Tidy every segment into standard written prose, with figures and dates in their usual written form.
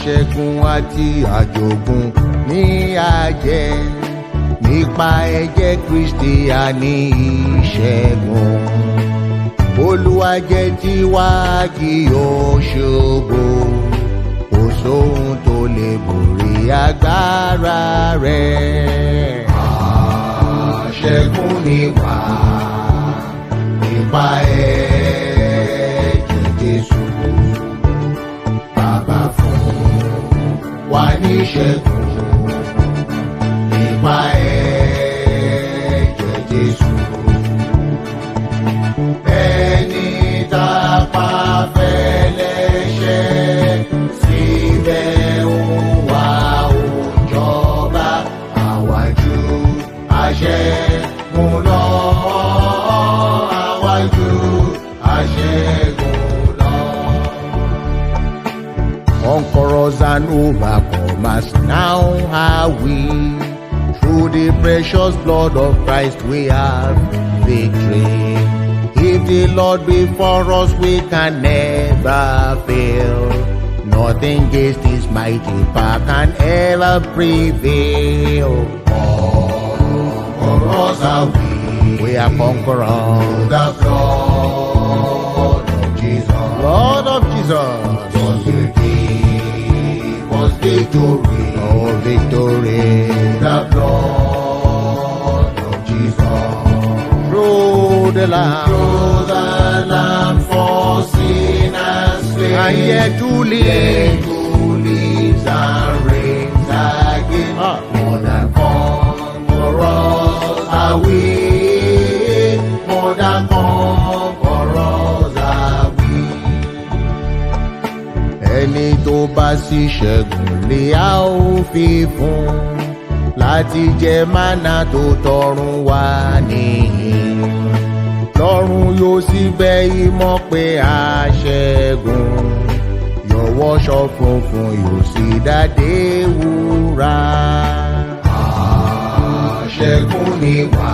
Asegun Ati Ajogun ní àjẹ́ nípa ẹ̀jẹ̀ Kristi àní ìṣẹ́gun. Olúwa jẹ́ tiwa kí ó ṣògo, kò sóhun tó lè borí agbára rẹ̀. Aṣẹ́gun ni wá nípa ẹ̀jẹ̀ Jesu. Bàbá fún wa ní ìṣẹ́gun nípa ẹ̀jẹ̀ Jesu. Enit'a pa fẹ́lẹ́ṣẹ̀, Sibe ó wá ó njoba, àwájú aṣẹ́gun lọ, àwájú aṣẹ́gun lọ. Conquerors and overcomers now are we. Through the precious blood of Christ we have victory. If the Lord be for us, we can never fail. Nothing against His mighty power can ever prevail. Conquerors are we. We are conquerors. The blood of Jesus. Blood of Jesus. Was the give us victory. Oh, victory. The blood of Jesus. Through the Lamb for sin and slain, and yet to live, and reigns again. More than conquerors are we, more than conquerors are we. Enit'o bá sì ṣẹ́gun lé a ó fi fún, láti jẹ manna tó tọ̀run wá nihin. Lọ́run yóò sì bẹ ìmọ̀ pé a ṣẹ́gun, yọ̀wọ́ṣọ funfun yóò sì dádé wúrà. Aṣẹ́gun ni wá,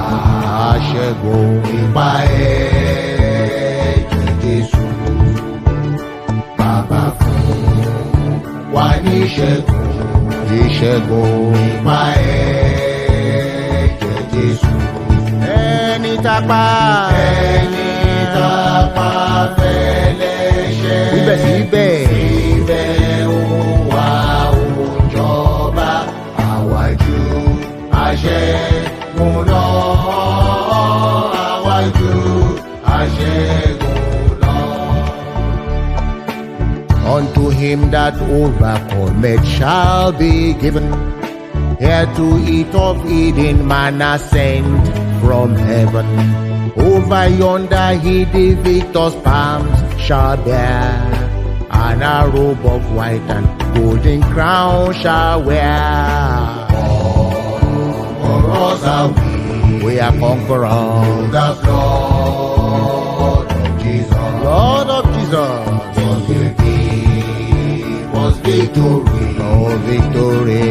aṣẹ́gun nípa ẹ̀jẹ̀ Jesu. Bàbá fún wa ní ìṣẹ́gun, ìṣẹ́gun nípa ẹ̀jẹ̀ Jesu. Enit'a pa fẹ́lẹ́ṣẹ̀, Sibe ó wá ó njoba, àwájú aṣẹ́gun lọ, àwájú aṣẹ́gun lọ. Unto him that overcometh shall be given, here to eat of Eden manna sent from heaven. Over yonder he the victor's palms shall bear, and a robe of white and golden crown shall wear. Conquerors are we are conquerors. The blood of Jesus. Blood of Jesus. Was victory. Oh, victory.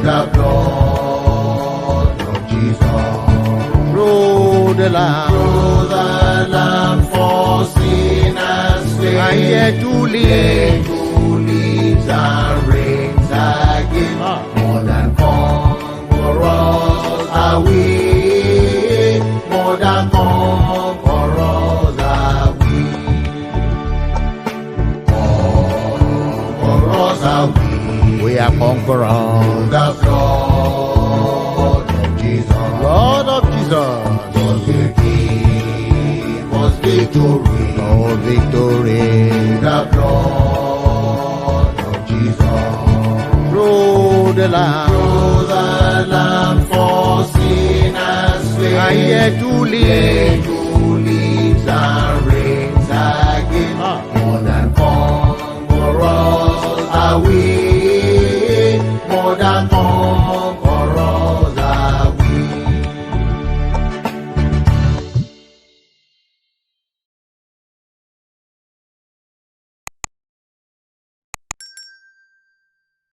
The blood of Jesus. Through the Lamb for sin and slain, and yet to live, and reigns again. More than conquerors are we, more than conquerors are we. Conquerors are we are conquerors. The blood of Jesus. Blood of Jesus. Was victory. Oh, victory. The blood of Jesus. Through the Lamb for sin and slain, and yet to live, and reigns again. More than conquerors are we, more than conquerors.